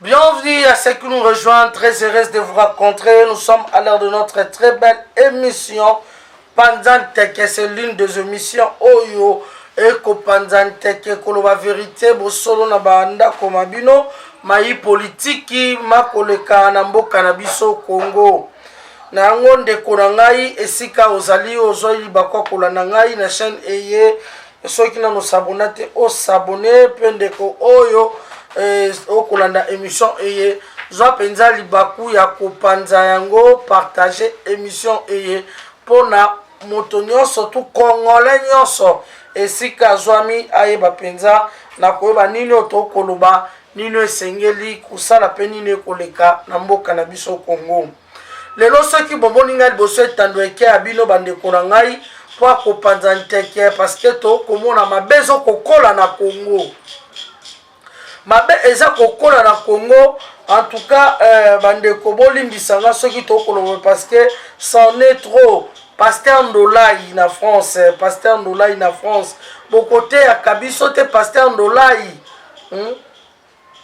Bienvenue à ceux qui nous rejoignent, très heureuse de vous rencontrer. Nous sommes à l'heure de notre très belle émission Panzanteke. C'est l'une des émissions Oyo Eko Panzanteke Koloba Vérité Bosolo na Banda Komabino Maï Politiki Makoleka Namboka Nabiso Congo. Na ngonde konangai esika ozali ozoi bakwa kolana ngai na chaîne eye soki na no sabonate o sabone pendeko oyo okolanda émission eye zo penza libaku ya kopanza yango partager émission eye pona moto nyonso tu congolais nyonso esika zwami ayeba penza na koyeba nini otokoloba nini esengeli kusala pe nini koleka na mboka na biso Congo. Lelo soki bomoni ngai liboso etando eke abino bandeko na ngai po akopanza nteke parce que to komona mabe ezokokola na Congo. Mabe eza kokola na Congo. En tout cas bandeko bolimbisanga soki tokoloba parce que c'en est trop. Pasteur Ndolai na France, Pasteur Ndolai na France. Bokote ya kabiso te Pasteur Ndolai.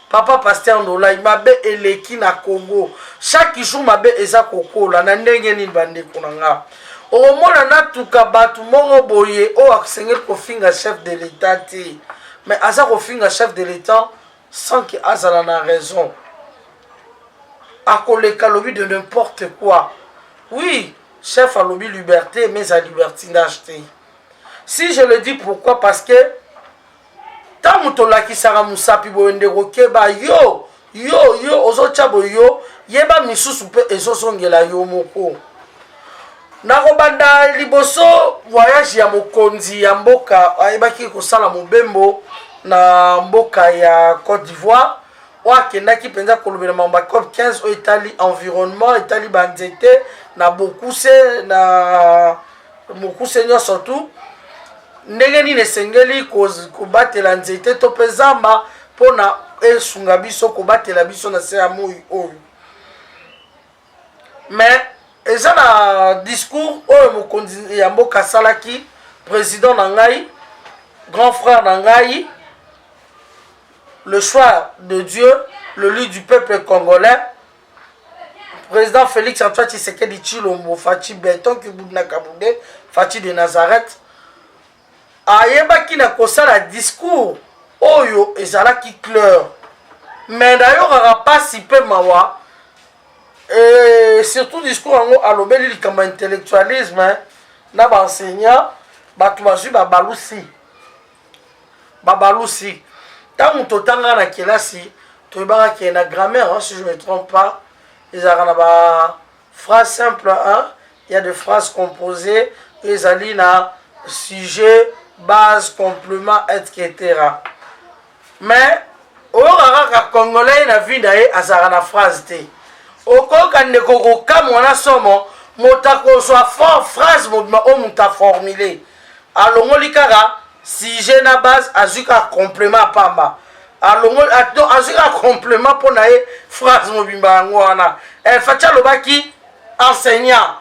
Papa Pasteur Ndolai mabe eleki na Congo. Chaque jour mabe eza kokola na ndenge nini bandeko na nga. Omona natuka batu mongo boye o aksengel kofinga chef de l'état te. Mais aza kofinga chef de l'état sans que azala na raison. Akoleka lobi de n'importe quoi. Oui, chef a lobi liberté mais à libertinage te. Si je le dis pourquoi parce que tant mutola ki sara musapi boende rokeba yo ozo chabo yo yeba misusu pe ezosongela yo moko. Nakobanda liboso voyage ya mokonzi ya mboka ayebaki kosala mobembo na mboka ya Côte d'Ivoire wakendaki penza kolobela mamba COP 15 o etali environnement etali banzete na bokuse nyonso tu ndenge nini esengeli kobatela nzete to mpe zamba mpona esunga biso kobatela biso na se ya moi oyo. Mais eza na discours oyo mokonzi ya mboka asalaki président na ngai grand frère na ngai le choix de Dieu, le lit du peuple congolais, président Félix Antoine Tshisekedi Tshilombo Fachi Benton Kibudna Kaboude Fachi de Nazareth ayebaki na kosala discours oyo ezalaki clair. Mais d'ailleurs arapasi pe mawa et surtout discours yango alobeli likamba intellectualisme na ba enseignant batu bazwi babalusi tangu totanga na kelasi toyebaka ke na grammaire si je me trompe pas ezalaka na ba phrase simple il y a des phrases composées ezali na sujet base complément etc. Mais oyoka congolais na vie na ye azalaka na phrase te okoka ndeko kokamwa na somo motako soit fort phrase mobima o muta formulé alongoli kaka sujet na base azuka complément pamba alongoli azuka complément pona ye phrase mobimba yango wana facha lobaki enseignant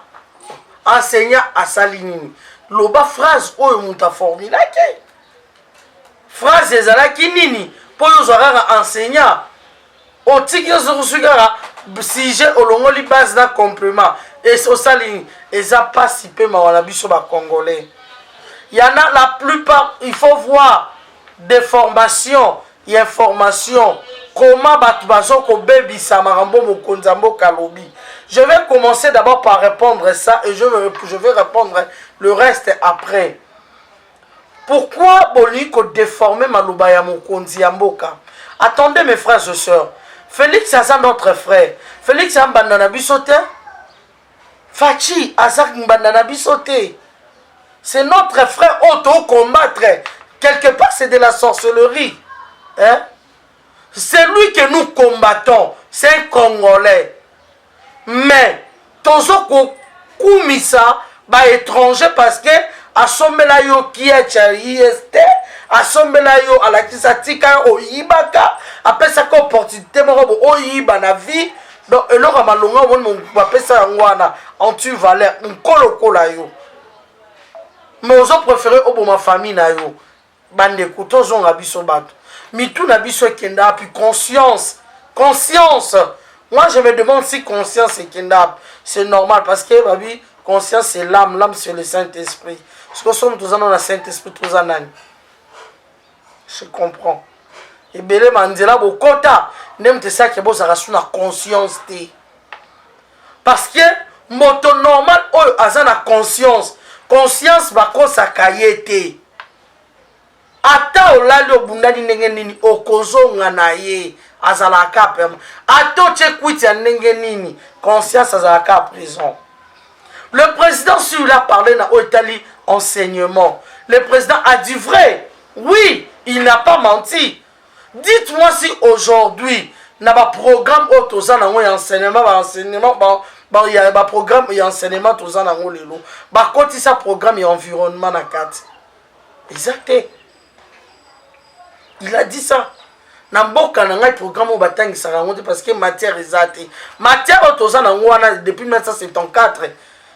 asali nini loba phrase oyo muta formulaki phrase ezalaki nini po yozwaka enseignant otiki ozokusukaka sujet olongoli base na complément et osali eza pasi pe mawana biso ba congolais. Il y en a la plupart, il faut voir des formations et informations comment batubazo ko bebisa marambo mokonza mboka lobi. Je vais commencer d'abord par répondre ça et je vais répondre le reste après. Pourquoi Boliko déformer maloba ya mokonzi ya mboka? Attendez mes frères et sœurs. Félix Aza notre frère. Félix Ambandana bisote. Fachi Azak Mbandana bisote. C'est notre frère auto-combattre. Quelque part c'est de la sorcellerie. Hein? C'est lui que nous combattons. C'est un Congolais. Mais Tozoko Koumisa ba étranger parce que asomela yo kiacha IST asomela yo alakisa tika oyibaka apesa ko opportunité moko oyiba na vie donc eloko malonga mon bapesa yango wana en tu valeur nkolokola yo mais ozo préféré oboma famille na yo bande kutozonga biso bato mitu na biso ekenda puis conscience Conscience. Moi, je me demande si conscience est kidnap. C'est normal parce que, babi, conscience, c'est l'âme. L'âme, c'est le Saint-Esprit. Parce que nous sommes tous dans le Saint-Esprit, tous en âme. Je comprends. Et belé mandela bokota. N'aime te ça que bon, ça reste une conscience. Parce que, moto normal, oh, a na conscience. Conscience, bako sa kayete. Ata olali obundani ndenge nini okozonga na ye azalaka pema ato tchekwiti ya ndenge nini conscience azalaka à prison. Le président sur l'a parlé na Italie enseignement. Le président a dit vrai. Oui, il n'a pas menti. Dites-moi si aujourd'hui na ba programme autoza na ngo enseignement il y a ba programme et enseignement toza na ngo lelo ba kotisa programme et environnement na kati. Exactement. Il a dit ça. Namboka na ngai programme obatangi sarangote parce que matière ezate. Matière otoza na ngwana depuis 1974.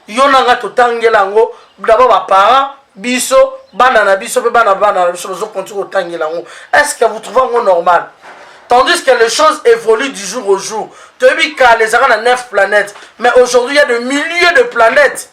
Yona nga totangela ngo d'abord ba parents biso bana na biso pe bana na biso zo continue otangela ngo. Est-ce que vous trouvez ngo normal? Tandis que les choses évoluent du jour au jour. Tu as vu qu'à les arènes à 9 planètes, mais aujourd'hui il y a des milliers de planètes.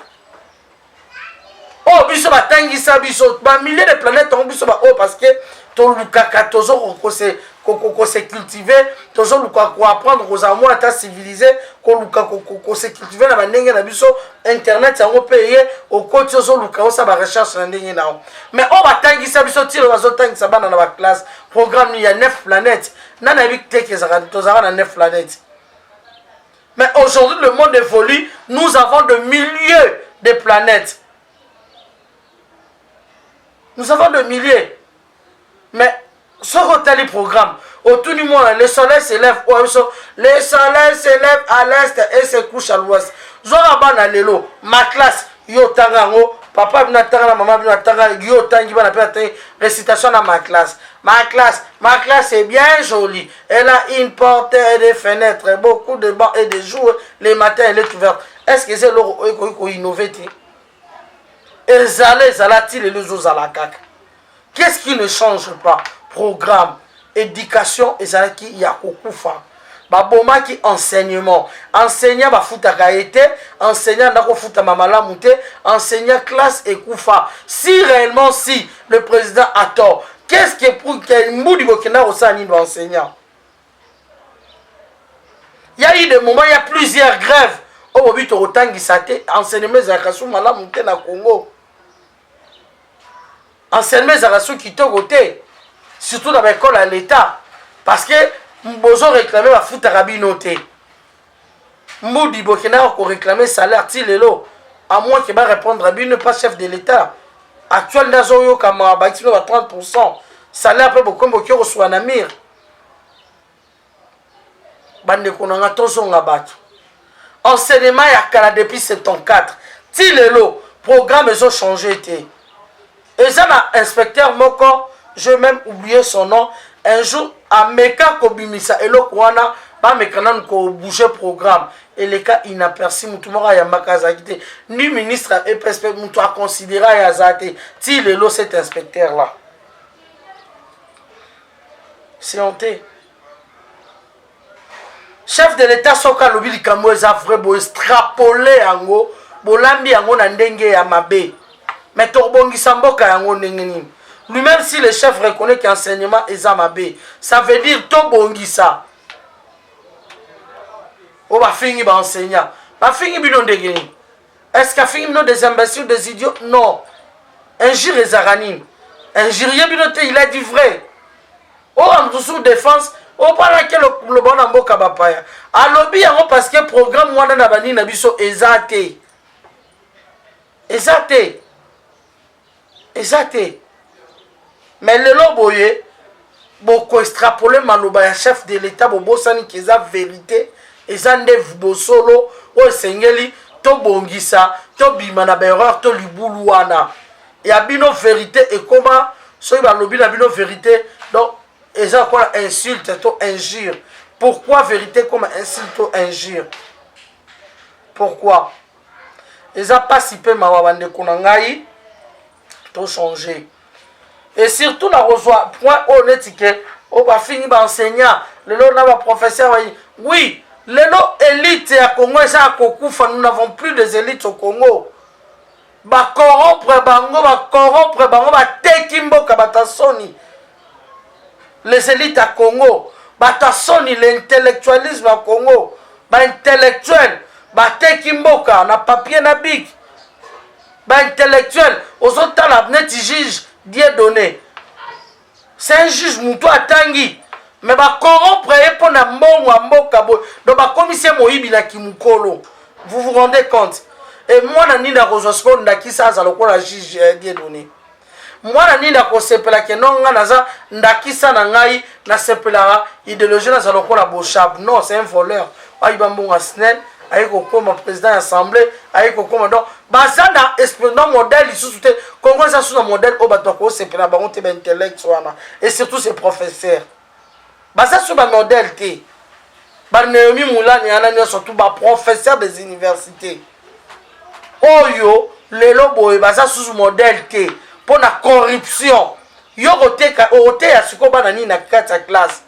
Oh biso batangi sa biso ba milliers de planètes on biso ba oh parce que to lukaka tozo ko se cultiver tozo luka ko apprendre aux amours à civiliser ko luka ko se cultiver na bandenge na biso internet yango payer au côté tozo luka o sa ba recherche na ndenge na mais on batangi sa biso tiro bazo tangi sa bana na ba classe programme il y a 9 planètes nana bi teke za tozara na 9 planètes. Mais aujourd'hui le monde évolue, nous avons de milliers de planètes. Nous avons de milliers. Mais ce que programme, autour du monde, le soleil s'élève le soleil s'élève à l'est et se couche à l'ouest. Zorabana lelo, ma classe, yo tangango, papa bina tanga, maman bina tanga, yo tangi bana perte récitation dans ma classe. Ma classe est bien jolie. Elle a une porte et des fenêtres, beaucoup de bancs et des jours. Les matins, elle est ouverte. Est-ce que c'est l'eau innové? Qu'est-ce qui ne change pas? Programme, éducation, et ça qui y a kokufa. Baboma qui enseignement. Enseignant ba futa kaete, enseignant na ko futa mamala mute, enseignant classe et koufa. Si réellement si le président a tort, qu'est-ce qui est pour que Moudi Bokena Osani doit enseignant? Il y a eu des moments, il y a plusieurs grèves. Au moment où Rotangi Sate, enseignement Zakasu Mala Mute na Congo. Enseignement Zakasu qui te côté, surtout dans l'école à l'État. Parce que Mbozo réclamait la foot arabinoté. Moudi Bokena a réclamé salaire Tilelo. À moins qu'il va répondre à ne pas chef de l'État. Actuel Nazoyo Kama Baitino à 30%. Salaire peu beaucoup de reçoit un amir. Bande Konanga Tozonga Batu. Enseignement Yakala depuis 74. Tilelo. Programme ils ont changé. Et ça, l'inspecteur Moko, je vais même oublié son nom. Un jour, à Meka Kobimisa, et le Kouana, pas Mekanan ko bouger programme. Et les cas inaperçus, Moutoumora Yamaka Zakite, ni ministre et PSP, Moutou a considéré Yazate, Tilelo cet inspecteur-là. C'est honté. Chef de l'État, Soka Lobili Kamouez a vrai beau extrapoler Ango, Bolambi Ango Nandenge Yamabe. Mais Torbongi Samboka Yango Nengeni. Lui-même, si le chef reconnaît qu'enseignement est Zamabé, ça veut dire Torbongi ça. On va finir par enseignant. Va finir bidon de Guinée. Est-ce qu'il a fini des imbéciles, des idiots? Non. Injure les Aranim. Injurier bidon, il a dit vrai. Oh, en sous défense, oh, par laquelle le bon ambo kabapaya. A lobby, parce que le programme Wanda Nabani Nabiso est Exacté. Exacté. Mais le loboye, beaucoup extrapolé maloba chef de l'État, bobo sani qui a vérité, et ça neuf bosolo, o sengeli, to bongisa, to bimana berreur, to liboulouana. Et abino vérité et comment, so il va lobby l'abino vérité, donc, et ça quoi insulte, to injure. Pourquoi vérité comme insulte, to injure? Pourquoi? Et ça pas si peu ma wabande konangai, to changer. Et surtout, la reçoit point honnête que on va finir par enseignant lelo na ba professeur oui lelo élite ya Congo eza kokufa. Nous n'avons plus des élites au Congo. Ba corrompre bango ba teki mboka batasoni. Les élites à Congo batasoni l'intellectualisme à Congo. Ba intellectuel ba teki mboka na papier na big. Ba intellectuel ozotala net juge Dieu donné. C'est un juge muto atangi. Mais ba corrompre et pour na mbongo mboka bo. Donc ba commissaire moyibi na kimukolo. Vous vous rendez compte? Et moi na nina kozosko ndakisa za lokola juge Dieu donné. Moi na nina ko sepela ke nonga naza ndakisa na ngai na sepela idéologie na za lokola boshab. Non, c'est un voleur. Ayi bambonga snel. Aïko comme président de l'Assemblée, aïko comme donc, basana expérience modèle ici sous Congo ça sous un modèle au batoko c'est pour la baronne intellectuelle et surtout ses professeurs. Basa sous un modèle té. Barnéomi Moulani anani surtout ba professeur des universités. Oyo les lobos basa sous modèle té pour la corruption. Yo roté ya siko banani na 4 classe.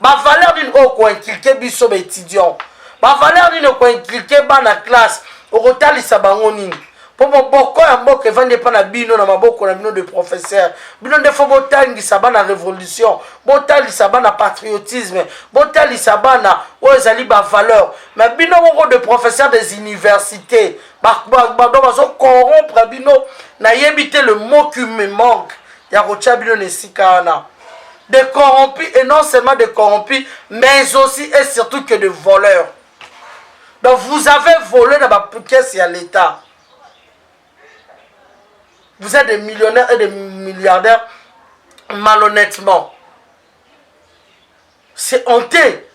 Ba valeur d'une ko inculquer biso ba étudiant. Ba valeur ni ko inculquer ba na classe o kotalisa bango nini po boko ya mboka evande pa na bino na maboko na bino de professeur bino ndefo botangisa ba na révolution botalisa ba na patriotisme botalisa ba na o ezali ba valeur mais bino moko de professeur des universités ba bazo corrompre bino na yebite le mot qui me manque ya kotia bino nesika na de corrompus et non seulement de corrompus mais aussi et surtout que de voleurs. Donc vous avez volé dans la caisse à l'État. Vous êtes des millionnaires et des milliardaires malhonnêtement. C'est honteux.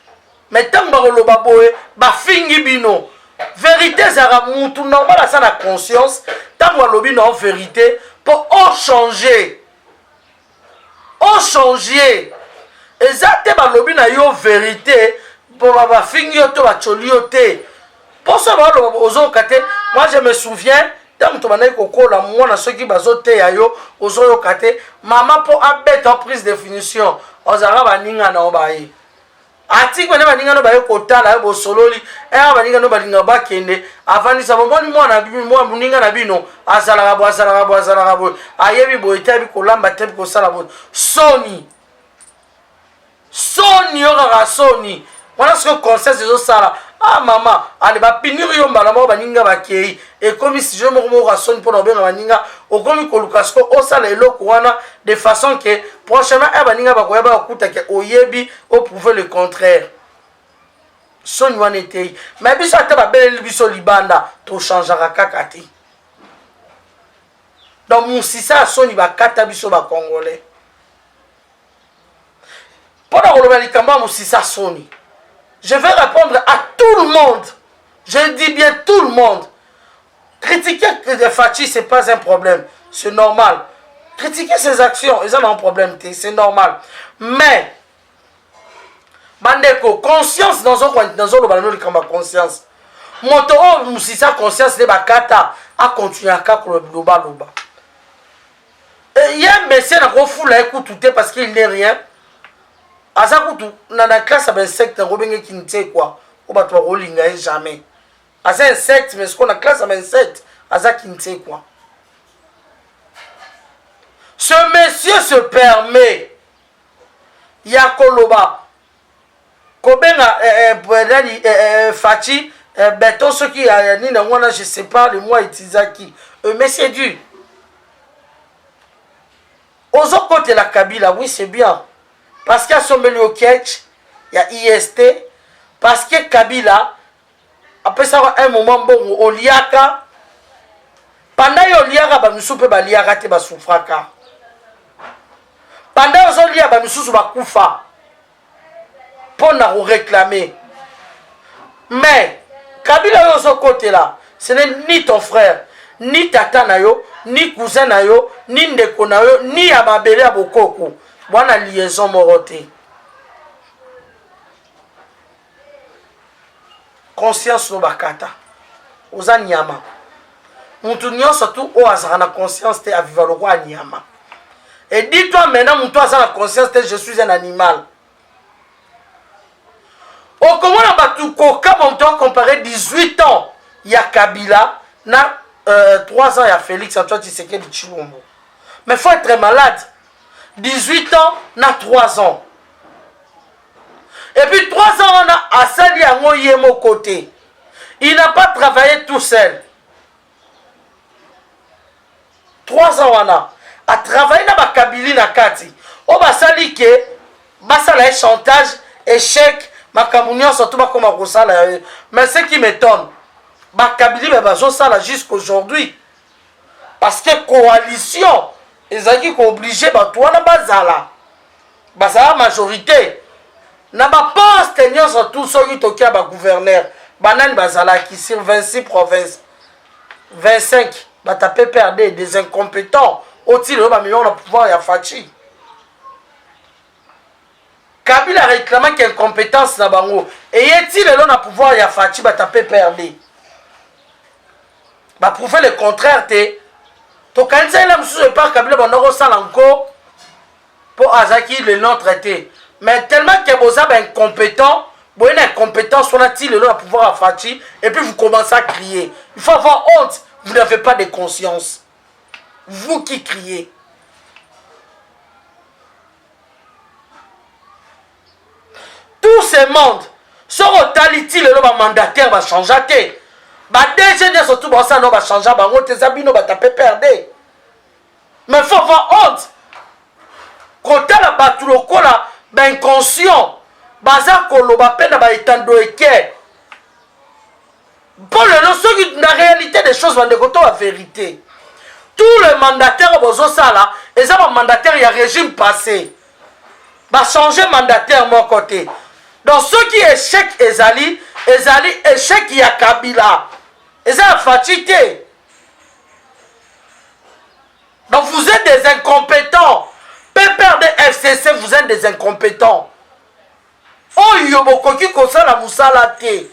Mais tant que vous avez fingi bino. Vérité, c'est un normal à la conscience. Tant que vous avez une vérité pour changer. On changer. Et ça, c'est une vérité pour fingi to bacholiote. Pour ça, moi je me souviens, tant que ceux qui maman pour abet en prise de définition, on a baninga na obaye. Ati ko baninga no baye kota la bo sololi, baninga no balinga bakende, avant ni sabon moi muninga na bino, azala bo, ayebi bo etabi ko lamba tebi ko sala bo. Sony ora Sony. Voilà ce que conseil de ça. Ah maman, allez ba pinir yo mbala mo baninga bakei et comme si je me rasonne pour no benga baninga o comme ko lukasko o sala eloko wana de façon que prochainement baninga bakoya ba kuta ke oyebi o prouver le contraire. Son wana était mais biso ata ba belle biso libanda to changera kakati. Donc musisa soni ba kata biso ba congolais. Pendant que le médicament musisa soni. Je vais répondre à tout le monde. Je dis bien tout le monde. Critiquer Fachi, ce n'est pas un problème. C'est normal. Critiquer ses actions, ils ont un problème. C'est normal. Mais, Bandeko, conscience dans un conscience. Moto, si sa conscience n'est pas kata, à continuer à faire le loba. Et il y a un monsieur qui a fou la écoute parce qu'il n'est rien. Azakutu na la classe avec insecte robenge qui ne sait quoi on va toi rolinga jamais asa insecte mais ce qu'on a classe avec insecte asa qui ne sait quoi ce monsieur se permet yakoloba kobenga Fachi beton ce qui a ni na wana je sais pas le mois itizaki mais c'est dur aux autres côté la Kabila oui c'est bien. Parce qu'il y a Sombeli au Ketch, il y a IST, parce que Kabila, après ça, un moment, bon, au Liaka, pendant que Liaka, nous sommes pas Liaka, te soufraka. Pendant que Liaka, nous sommes pas Koufa, pour nous réclamer. Mais, Kabila, de ce côté-là, ce n'est ni ton frère, ni tata nayo, ni cousin nayo, ni ndeko nayo, ni Ababele Abokoko. Voilà liaison moroté. Conscience no bakata. Oza nyama. Mutu nyonso tout o azara na conscience te aviva le roi nyama. Et dis-toi maintenant mutu azara na conscience te je suis un animal. Au Congo, on a comparé 18 ans, il y a Kabila, 3 ans, il y a Félix Antoine Tshisekedi Tshilombo. Mais il faut être malade. 18 ans, on a 3 ans. Et puis 3 ans, on a Assali Angoyemo côté. Il n'a pas travaillé tout seul. 3 ans, on a travaillé dans la Kabili Nakati. On va sali que, basala chantage, échec, makamounion, surtout comme un. Mais ce qui m'étonne, Bakabili va jusqu'aujourd'hui. Parce que coalition, ils ont obligé toi na bazala. Bazala majorité. Na ba poste nyon surtout ceux qui tokia ba gouverneur. Banan bazala qui sur 26 provinces. 25 ba tapé perdre des incompétents. Au-dessus de million de pouvoir ya Fachi. Kabila réclamé qu'il y a une compétence na bango. Et est-il le pouvoir ya Fachi ba tapé perdre. Ba prouver le contraire te. To kanisa ila msusu par Kabila bandoko sala encore pour Azaki le non traité. Mais tellement que vous avez incompétent, vous avez une incompétence, on a-t-il le pouvoir à Fachi, et puis vous commencez à crier. Il faut avoir honte, vous n'avez pas de conscience. Vous qui criez. Tout ce monde, ce rotaliti le mandataire va changer. DG surtout ça va changer, tes habits va taper perdre. Mais il faut avoir honte. Quand tu as la batuloko là, ben conscient, baza koloba pena ba etando eke. Pour le non, la réalité des choses va décoter la vérité. Tous les mandataires bozo sala, et ça va mandataire il y a régime passé. Va changer mandataire mon côté. Donc ceux qui échec ezali échec il y a Kabila. Et ça a fatigué. Donc vous êtes des incompétents. Pépère de FCC, vous êtes des incompétents. Oh yobokoki kosala musala te.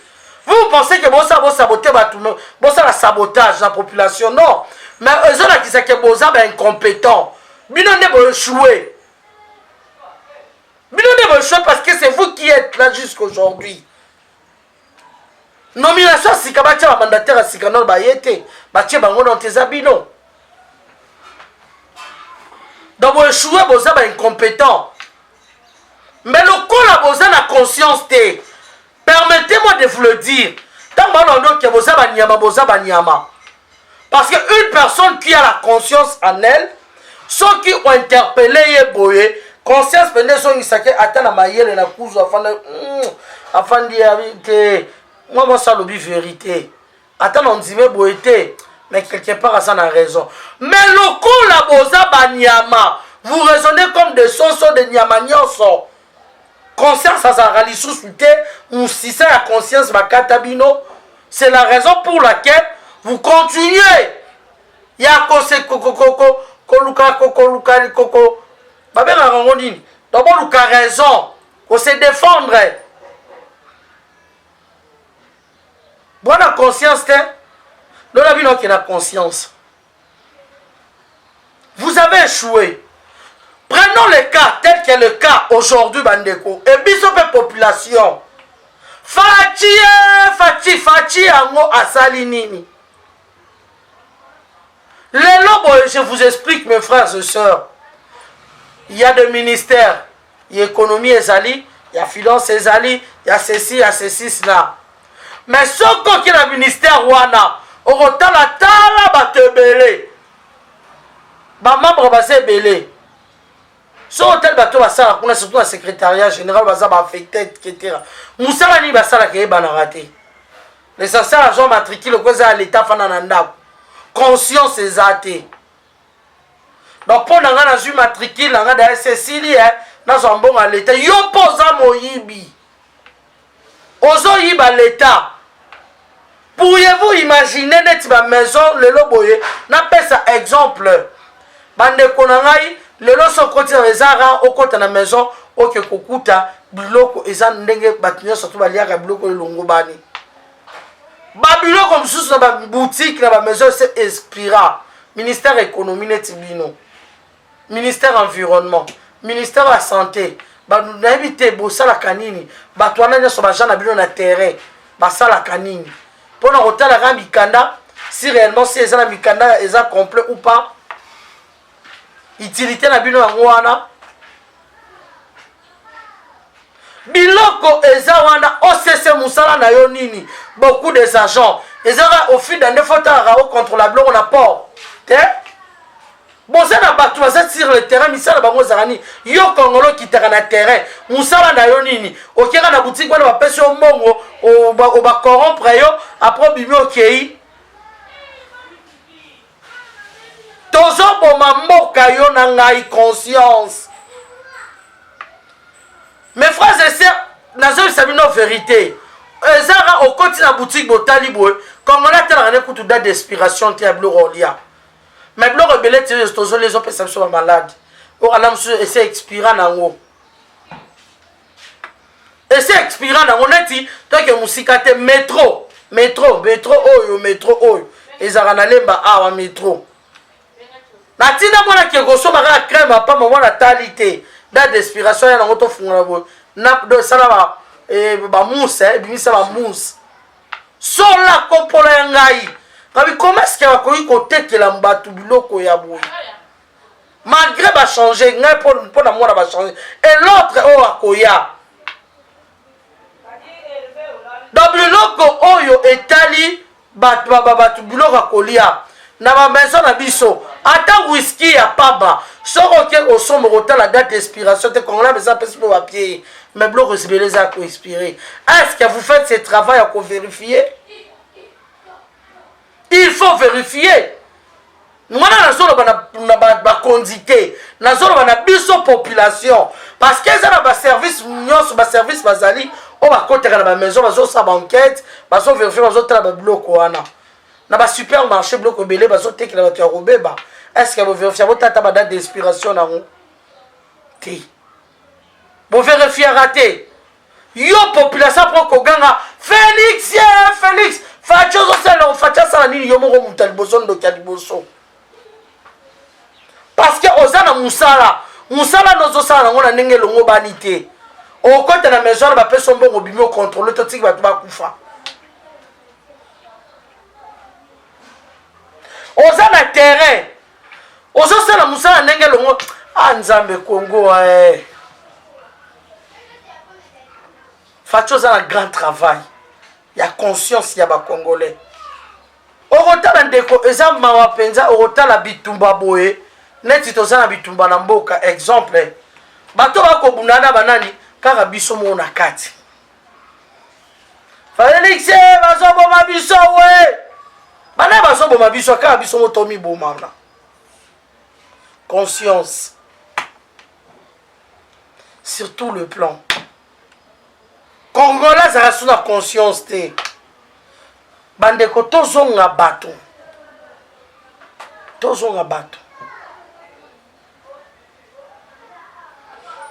Vous pensez que vous sabotez la sabotage de la population? Non. Mais eux qui sont que vous êtes incompétents. Bino ne vous échouer. Bino ne vous échouer parce que c'est vous qui êtes là jusqu'aujourd'hui. Nomination si kabatia mandataire à Sikanol Bayete. Batia bango dans tes habits non. Donc vous échouez, vous êtes incompétent. Mais le coup vous avez la conscience. Permettez-moi de vous le dire. Tant que vous avez nyama. Parce qu'une personne qui a la conscience en elle, ceux qui ont interpellé Yeboye, conscience pendant son isake attend la maïelle et la couche afin de dire moi ça le vérité. Attends on dit boété. Mais quelque part, ça a raison. Mais le coup, la boza banyama, vous raisonnez comme des sosos de nyamanyonso. Conscience, ça rallie sous-souté, ou si c'est la conscience, katabino, c'est la raison pour laquelle vous continuez. Il y a koluka, babé la rangondine. D'abord, vous avez raison, pour se défendre. Bonne conscience, dans la vie, qui a conscience. Vous avez échoué. Prenons le cas tel que le cas aujourd'hui, Bandeko. Et bisope population. Fachi, ango asali nini. Les lobes, je vous explique, mes frères et sœurs. Il y a des ministères. Il y a économie ezali, il y a finance ezali, il y a ceci, là. Mais ce qui est le ministère wana, au retour la tala batebele. Ba membre basé belé. Ce hôtel bateau basala, on a surtout un secrétariat général basaba affecté, etc. Moussala ni basala ke banarate. L'essentiel agent matricule cause à l'état fanananda. Conscience ezate. Donc pour nanga na ju matricule nanga da SSI na zambon à l'état yo posa moyibi. Ozo yiba l'état. Pourriez-vous imaginer net ma maison le loboye n'a pas ça exemple. Bande konangai le lo so côté rezara au côté na maison au que kokuta biloko eza ndenge batinyo surtout baliaka biloko longo bani. Ba biloko msusu na ba boutique na ba maison c'est Inspira. Ministère économie net bino. Ministère environnement, ministère de la santé, nayebi te bosalaka nini bato wana nyonso baja na bino na terrain basalaka nini mpona kotalaka mikanda si réellement si eza na mikanda eza complet ou pas utilité na bino yango wana biloko eza wana osese mosala na yo nini beaucoup des agents ezaka au fil d'un fois talaka ocontrôla biloko na port te boza na bato baza sur le terrain misala bango ezaka nini yo kongolo okitaka na terrain mosala na yo nini okeka na boutique wana bapesi yo mbongo obacorrompre yo apres obimi okei tozoboma mboka yo na ngai conscience. Mes frères et sœurs, nazoyebisa bino vérité ezaka okoti na boutique botali boye kongola telaka ne kutu date d'inspiration te ya biloko olia mais biloko ebele te tozoli ezopesa biso bamalade okala mosusu ese expira nango neti toke mosika te metro oyo ezalaka na lemba awa metro natina mwana ke kosomba kaka crème apamba mwana tali te date d'inspiration ya nango tofungola boye nasala bamousse ebimisa bamousse sola kompola ya ngai kabi koma eske bakoki kotekela bato biloko ya boye malgré bachange ngai mpona mwana bachange et l'autre oyo akoya donc biloko oyo etali bato biloko akolia na bamaison na biso ata whisky ya paba soko oke osomba kotala date d'inspiration te kongola eza mpesi mpo bapie mais biloko ezibele eza koinspire. Est-ce que vous faites ce travail à vérifier? Il faut vérifier. Mwana nazoloba na bakondite nazoloba na biso population parce que eza na baservice nyonso baservice bazali oyo bakotaka na bamaison bazosala baenquête bazovérifie bazotala babiloko wana na basupermarché biloko ebele bazotekela bato ya kobeba. Est-ce que bovérifie botata badate d'inspiration nango te bovérifiera te yo population po koganga Félix faci osala nini yo moko mutu ya liboso ndoki ya liboso parce que oza na musala nozosala nango na ndenge elongo bani te okota na maison na bapesa mbongo obimi ocontrôle totiki bato bakufa oza na terrain ozosala musala ndenge elongo nzambe Congo faci oza na grand travail ya conscience ya bacongolais okotala ndeko eza mawa mpenza okotala bitumba boye neti toza na bitumba na mboka exemple bato bakobundana banani kaka biso moo na kati Félix bazoboma biso we bana bazoboma biso kaka biso mo tomi bomana conscience sur tout le plan Congolais azala so na conscience te bandeko tozonga bato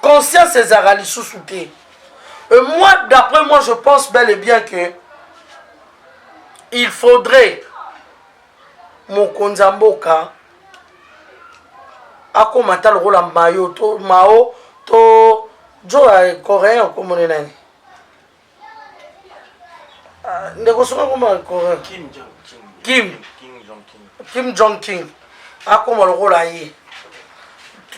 conscience ezala lisusu te et moi d'après moi je pense bel et bien que il faudrait mokonzi ya mboka akomata lokola mayo to mao to jo coréen okomone nani ndeko songa koma coréen Kim Jong-un akoma lokola ye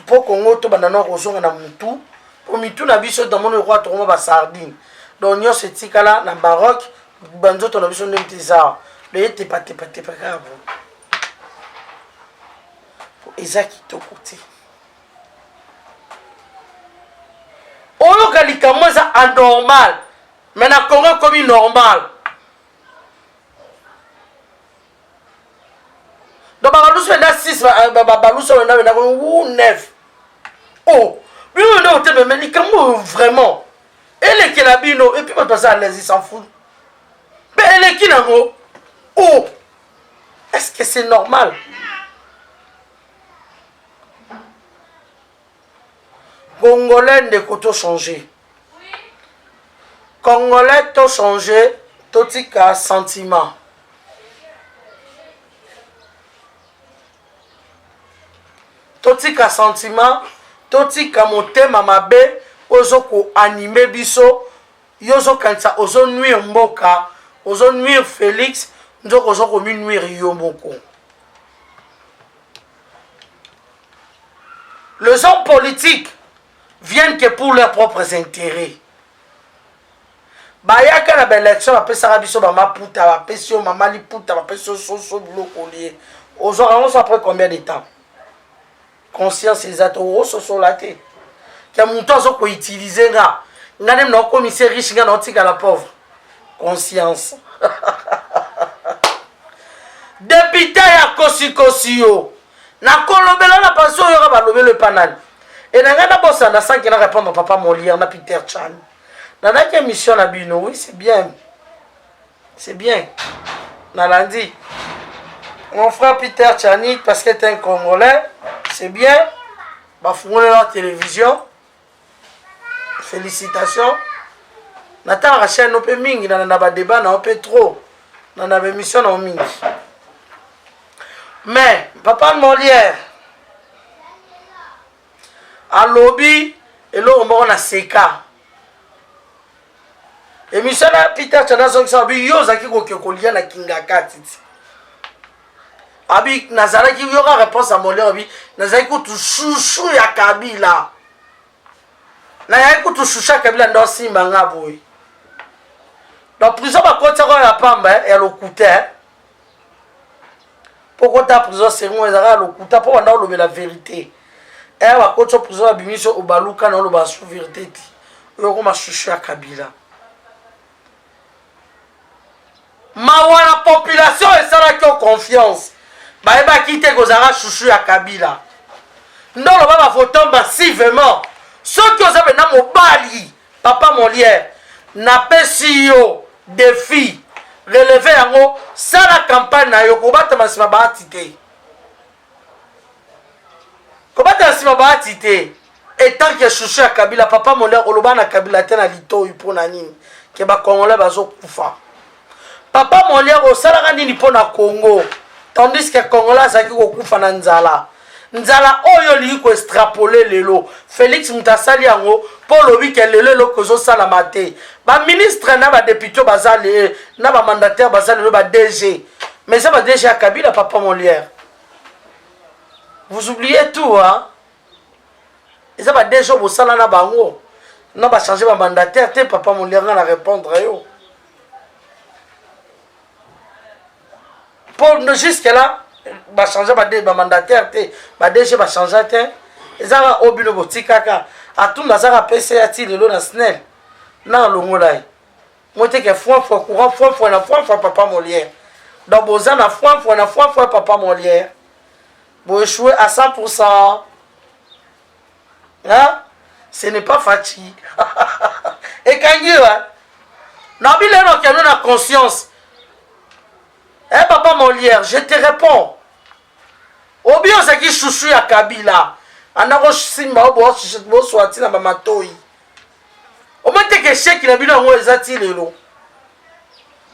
po Congo to bandana kozonga na mutu po mitu na biso tamona kwa tokoma ba sardine donc nyonso etikala na Maroc banzoto na biso ndenge teza le tepa kabo eza kitoko te oyo kalika eza anormal mais na Congo comme normal donc baluso na 6 baluso na 9 oh bino ndo te mais likambo vraiment elle qui la bino et puis bato ça les ils s'en foutent mais elle qui nango oh est-ce que c'est normal? Congolais de koto changer Congolais to changer totika sentiment totika motema mabe ozo ko animer biso yozo kanisa ozo nuire mboka ozo nuire Félix nzoko ozo ko nuire yo moko. Les hommes politiques viennent que pour leurs propres intérêts. Bayaka na l'élection ba pesa biso ba maputa ba pesio mama liputa ba pesio soso biloko lié. Aujourd'hui après combien de temps? Conscience exacte au soso laté. Que mon temps zo ko utiliser nga. Nga nem na commissaire riche nga na tika la pauvre. Conscience. Député ya kosikosio. Na kolobela na paso yo ba lobelo panal. Et na nga na bossa na sans qui na répondre papa Molière na Peter Chan. Dans la mission à Bino, oui, c'est bien. C'est bien. Nalandi. Mon frère Peter Tchanik, parce qu'il est un Congolais, c'est bien. Bah, fournir la télévision. Félicitations. Nathan Rachel, on peut mingi, on a un débat, on peut trop. On a une mission, on mingi. Mais, papa Molière, à lobby, et là, on a CK. Et Michel Peter Tchanazo qui s'abi yoza qui kolia na kingaka titi. Abi nazala qui yora réponse à Molière abi nazala qui tu chouchou ya Kabila. Na ya qui tu choucha Kabila ndo simba ngaboy. Dans prison ba kota ko ya pamba ya lokuta. Pourquoi ta prison c'est moi ezara lokuta pour anda lobe la vérité. Et ba kota prison abimiso obaluka na loba sous vérité ti. Yo ko ma chouchou ya Kabila. Mawa la population et ça là qui ont confiance. Bah eba quitter Gozara chouchou ya Kabila. Non le va voter massivement. Ceux qui ont na mobali papa Molière na pesio défi relever yango ça la campagne na yo ko bata masima ba tité. Ko bata masima ba tité. Et tant que chouchou ya Kabila papa Molière oloba na Kabila tena lito ipo na nini ke ba Congolais bazo kufa. Papa Molière au salaka nini pona Congo tandis que Congolais azaki kokufa na nzala nzala oyo li ko extrapoler lelo Félix Mutasali yango pour lobi ke lelo kozo sala maté ba ministre na ba député bazali na ba mandataire bazali ba DG mais ça ba DG à Kabila papa Molière vous oubliez tout hein et ça ba DG au sala na bango na ba changer ba mandataire te papa Molière na répondre yo. Pour jusque là, va changer ma mandataire, va DG va changer et ça va au bureau botikaka. À tout le monde PC à ti le long national. Non le molai. Moi t'es que fois courant fois papa Molière. Donc bozan na fois papa Molière. Vous échouez à 100%. Hein? Ce n'est pas fatigué. Et quand il va, non mais là on a conscience. Eh papa Molière, je te réponds. Obio ça qui chouchou ya Kabila. Anako simba obo bo swati na mamatoi. O mate que chèque na bino ngo ezati lelo.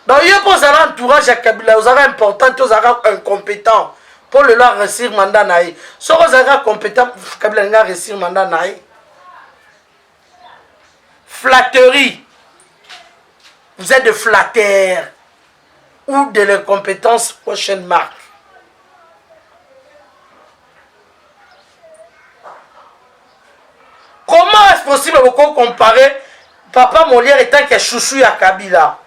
Donc il pose un entourage à Kabila, vous avez important, vous avez incompétent pour le leur réussir mandat naï. Si vous avez compétent, Kabila n'a réussir mandat naï. Flatterie. Vous êtes de flatteurs. Ou de l'incompétence prochaine marque. Comment est-ce possible de comparer papa Molière étant que chouchou à Kabila?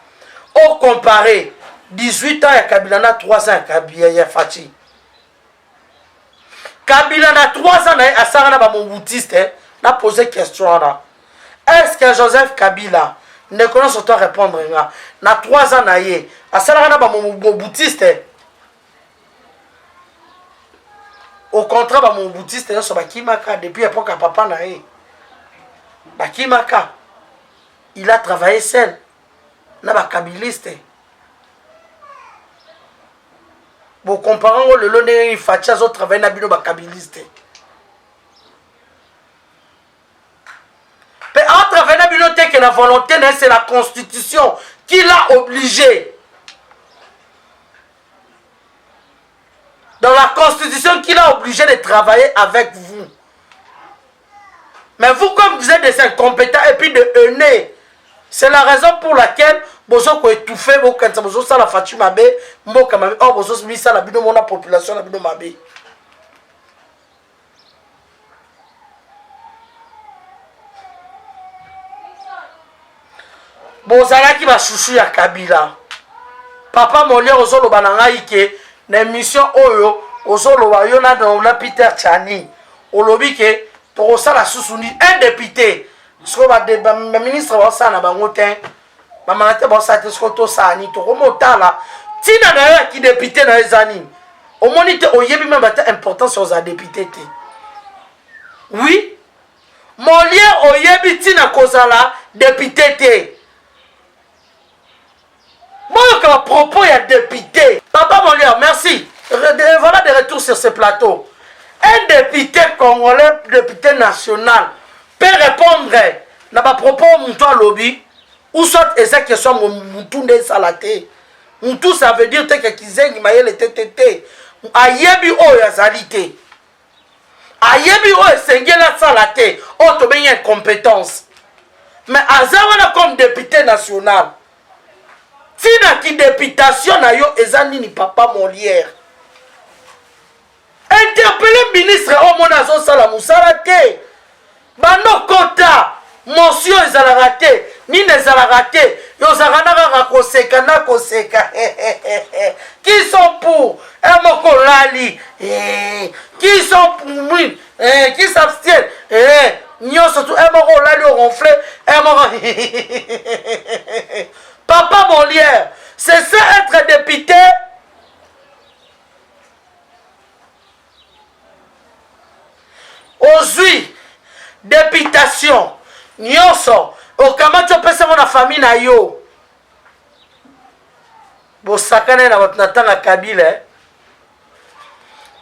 Au comparer 18 ans à Kabila, na 3 ans à Kabila, ya Fati. Kabila na 3 ans à Sarana Bamoboutiste, n'a posé question là. Est-ce que Joseph Kabila ne connaît surtout répondre na 3 ans naïe à Sarana Bamoboutiste? Au contraire, Bamoboutiste est sur Bakimaka depuis l'époque à papa naïe. Bakimaka, il a travaillé seul. Na ba kabiliste. Bon comparant le loné Fachazo travaille na bino ba kabiliste. Mais en travaillant na bino te que la volonté c'est la constitution qui l'a obligé. Dans la constitution qui l'a obligé de travailler avec vous. Mais vous, comme vous êtes des incompétents et puis de haineux, c'est la raison pour laquelle vous avez étouffé, vous avez la Fatou Mabe, vous avez mis ça dans la population, la Mabe. Bozalaki ba chouchou ya Kabila. Papa Molière ozoloba na ngai ke na émission oyo ozoloba yo na Peter Chani. Olobi ke to sala susuni un député. Sko ba ministre wa sana bango te. Ba manate ba sa te sko to sani to komotala. Tina na yo ki député na ezani. Omoni te oyebi même ba importance aux députés te. Oui. Molière oyebi tina kozala député te. Moi, à propos, il y a député. Papa Molière, merci. Voilà des retours sur ce plateau. Un député congolais, député national, peut répondre à propos de lobby, ou soit eza question Moutounde Salate. Moutou, ça veut dire que Kizengi Mayele TTT. Ayebi o yazalite. Ayebi o Sengela Salate. O to ben incompétence. Mais Azawana comme député national. Tina ki députation na yo ezani ni Papa Molière. Interpeller ministre au monazo sala musala te. Bano kota motion ezala raté, ni nezala raté. Yo zakana ka koseka na koseka. Qui sont pour Moko Lali? Qui sont pour qui s'abstiennent? Nyo surtout Moko Lali au ronflé, Papa Molière, c'est ça être député. Aujourd'hui, députation, nyonso, okamacho pesa mona famille na yo. Bo sakane na votre natanga Kabila.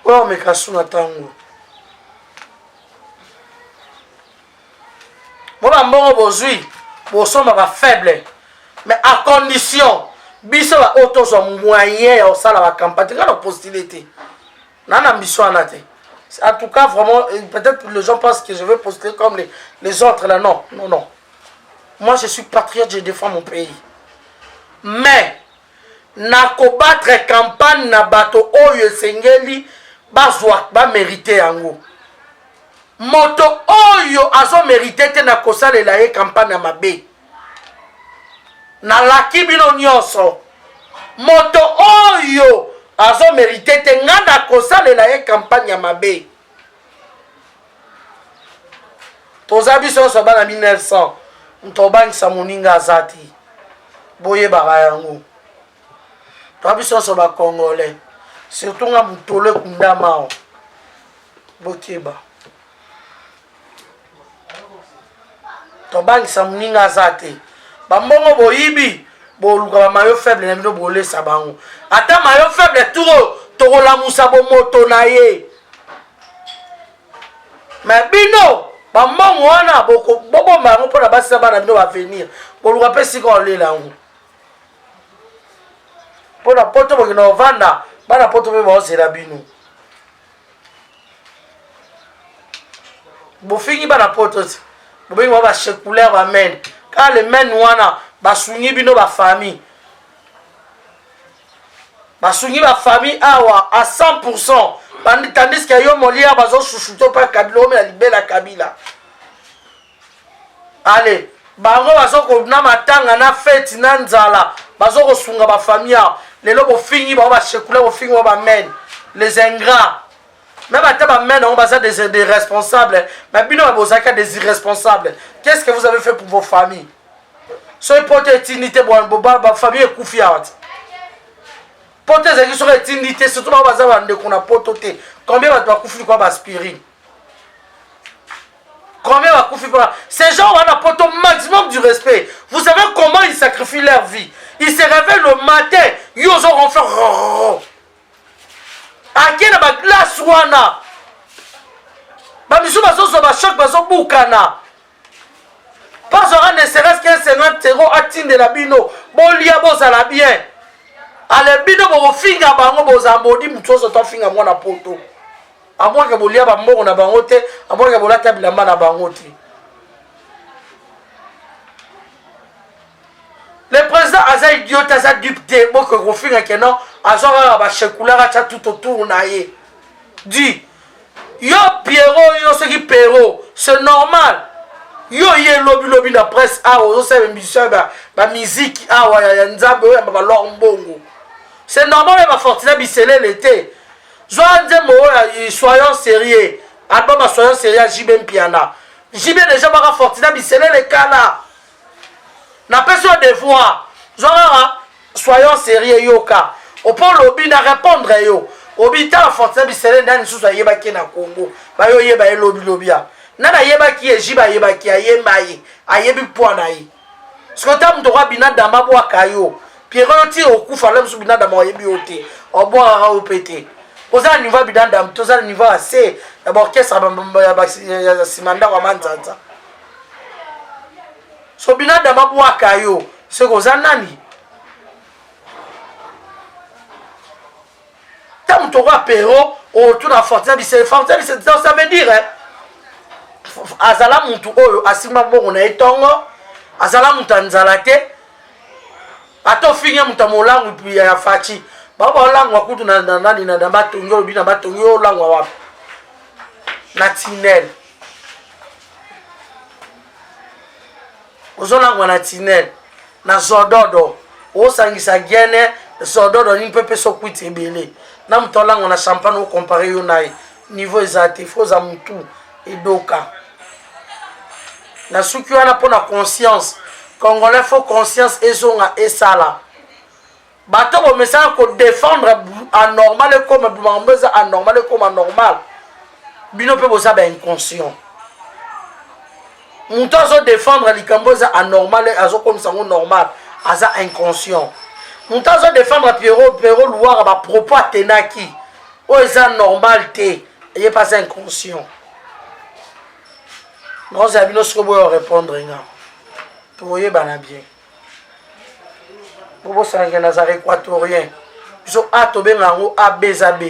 Oh, me kasu na tango. Moi mbongo bozui, bo soma ba faible. Mais à condition, biso va autos moyen au sala la campagne, quand on postule, n'a ambition en athée. En tout cas, vraiment, peut-être que les gens pensent que je vais postuler comme les autres là. Non, non, non. Moi, je suis patriote, je défends mon pays. Mais, na combattre campagne na bato oyo sengeli bazwa ba mériter yango. Moto oyo azo mériter te na kosalela ye campagne na mabe. Na laki bino nyonso moto oyo azo mérité te ngana kosalela ye campagne ya mabe. Tozabi so bana 1900 ntobangisa moninga azati boye baba yango. Tozabi so ba congolais surtout nga mutole kundama bokeba. Tobangisa moninga azati. Bambongo boyibi boluka ba mayo faible na bino bolesa bango. Ata mayo faible toro la musa bo moto na ye. Mais bino bambongo wana bobo bango pona basa bana bino va venir. Boluka pesi ko lela ngo. Pona poto bokino vanda bana poto be ba osela bino. Bofingi bana poto bobengi ba chekulaire ba men. Quand les men wana basungi bino ba famille. Basungi ba famille awa à 100%. Tandis que yo Molière bazo chouchouto pa Kabila mais la libela Kabila. Allez, bango bazo ko na matanga na fête na nzala. Bazo ko sunga ba famille. Lelo bo fingi ba chekula bo fingi ba men. Les ingrats. Même à ta main, on va des responsables. Mais bino bozaka des irresponsables. Qu'est-ce que vous avez fait pour vos familles? Soyez porté éternité pour ma famille est confiante. Porté éternité, surtout dans le qu'on a porté. Combien va couper quoi aspirer? Combien va couper quoi? Ces gens ont apporté au maximum du respect. Vous savez comment ils sacrifient leur vie? Ils se réveillent le matin, ils ont fait Ake na ba glace wana. Ba misu bazo ba choc bazo bukana. Pas aura ne serait-ce qu'un 50 € à tinde la bino. Bolia boza la bien. Ale bino bo finga bango boza mbodi mutozo to finga mwana poto. A moins que bolia ba mbongo na bango te, a moins que bolata bilamba na bango te. Le président aza idiot aza dupe bon que kofinga que non azora ba chekulera cha tout autour na ye. Dit yo Pierrot yo ce qui Pierrot c'est normal. Yo ye lobby na presse a ozo se émission ba musique a wa ya nzambe ya ba lombongo. C'est normal ba Fortina Bisele l'été. Joanze mo soyons sérieux. Album soyons sérieux JB Piana. JB déjà ba Fortina Bisele les kana. Na personne devoir. Genre soyons sérieux yoka. Au point lobby na répondre yo. Obita Fortina Bisele ndani sous yeba ki na Congo. Ba yo yeba lobby. Nana yeba ki ejiba yeba ki ayemba yi. Ayebi point na yi. Skota mtokwa binada mabwa kayo. Pierrot ti okufa lem sou binada mo yebi ote. Obo ara opete. Oza niveau binada mtoza niveau assez. Ya orchestre ya simanda wa manzanza. So binada mabwa kayo. C'est koza nani? Ta mtokwa Pierrot o tout na Fortina Bisele. Fortina Bisele ça veut dire azala muntu oyo asima bongo na etongo azala muntu anzala te ato finye muntu molangu pi ya fachi baba olangwa kutu na nani na batongi obi na batongi olangwa wapi na tinel ozolangwa na tinel na zododo osangisa gene zododo ni pepe so kwiti ebele na muntu olangwa na champagne o comparer yo nae niveau ezate foza muntu edoka na suki wana pona conscience congolais faut conscience ezonga esala bato bo message ko défendre anormal comme bumambeza anormal comme anormal bino pe boza ba inconscient muto zo défendre likamboza anormal azo comme ça normal aza inconscient muto zo défendre Pierrot louar ba propos atenaki o eza normal te et pas inconscient. Nous avons ce que vous répondre. Vous voyez, bien. Vous voyez, vous avez équatorien. Ils ont atobé en ABZB.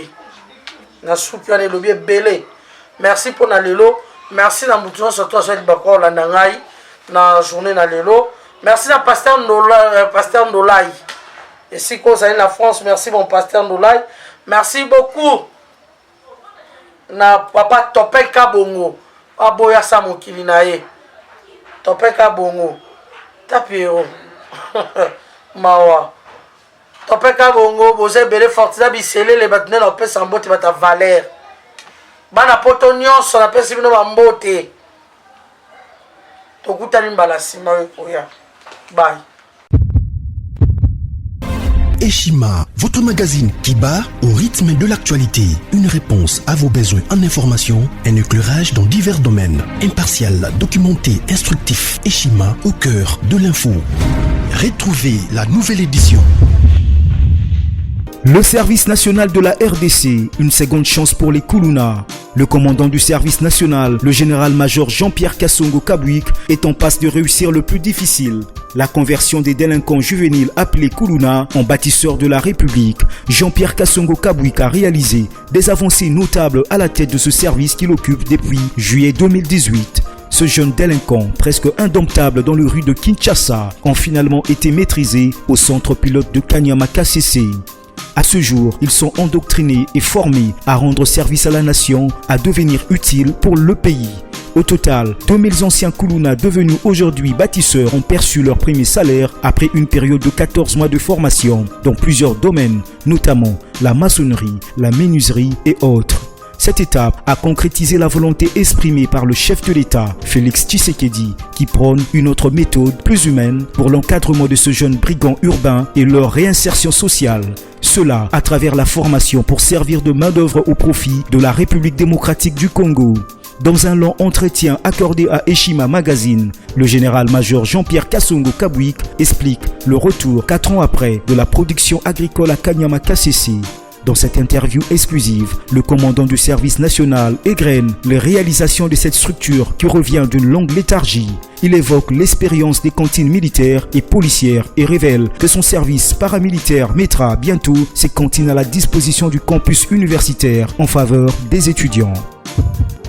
Nous avons le belé. Merci pour la lelo. Merci pour la journée surtout sur la Nangaï. La journée na lelo. Merci à pasteur Nolai. Et si vous avez la France, merci mon pasteur Nolai. Merci beaucoup. Na papa Topé Kabongo. Aboya sa mokili na ye topeka bongo tapiro mawa topeka bongo boze bele Fortina Bisele le batne na pesa mbote bata valeur bana poto nyonso na pesa bino bambote tokutani mbala sima oya bye. Eshima, votre magazine qui bat au rythme de l'actualité. Une réponse à vos besoins en information, un éclairage dans divers domaines. Impartial, documenté, instructif. Eshima au cœur de l'info. Retrouvez la nouvelle édition. Le service national de la RDC, une seconde chance pour les Koulouna. Le commandant du service national, le général-major Jean-Pierre Kassongo Kabouik, est en passe de réussir le plus difficile. La conversion des délinquants juvéniles appelés Koulouna en bâtisseurs de la République. Jean-Pierre Kassongo Kabouik a réalisé des avancées notables à la tête de ce service qu'il occupe depuis juillet 2018. Ce jeune délinquant, presque indomptable dans le rue de Kinshasa, ont finalement été maîtrisés au centre pilote de Kanyama KCC. À ce jour, ils sont endoctrinés et formés à rendre service à la nation, à devenir utiles pour le pays. Au total, 2000 anciens Koulouna devenus aujourd'hui bâtisseurs ont perçu leur premier salaire après une période de 14 mois de formation dans plusieurs domaines, notamment la maçonnerie, la menuiserie et autres. Cette étape a concrétisé la volonté exprimée par le chef de l'État, Félix Tshisekedi, qui prône une autre méthode plus humaine pour l'encadrement de ce jeune brigand urbain et leur réinsertion sociale. Cela à travers la formation pour servir de main-d'œuvre au profit de la République démocratique du Congo. Dans un long entretien accordé à Eshima Magazine, le général-major Jean-Pierre Kassongo Kabouik explique le retour 4 ans après de la production agricole à Kanyama KCC. Dans cette interview exclusive, le commandant du service national égrène les réalisations de cette structure qui revient d'une longue léthargie. Il évoque l'expérience des cantines militaires et policières et révèle que son service paramilitaire mettra bientôt ses cantines à la disposition du campus universitaire en faveur des étudiants.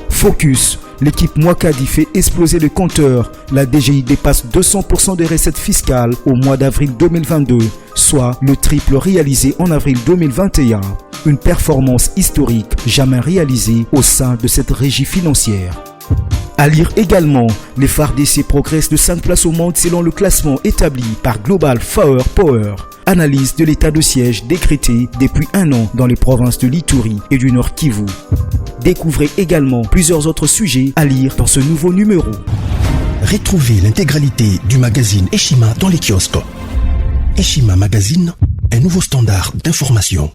Focus. L'équipe Mwakadi fait exploser le compteur. La DGI dépasse 200% des recettes fiscales au mois d'avril 2022, soit le triple réalisé en avril 2021. Une performance historique jamais réalisée au sein de cette régie financière. À lire également, les FARDC progressent de 5 places au monde selon le classement établi par Global Power. Analyse de l'état de siège décrété depuis 1 an dans les provinces de l'Ituri et du Nord Kivu. Découvrez également plusieurs autres sujets à lire dans ce nouveau numéro. Retrouvez l'intégralité du magazine Eshima dans les kiosques. Eshima Magazine, un nouveau standard d'information.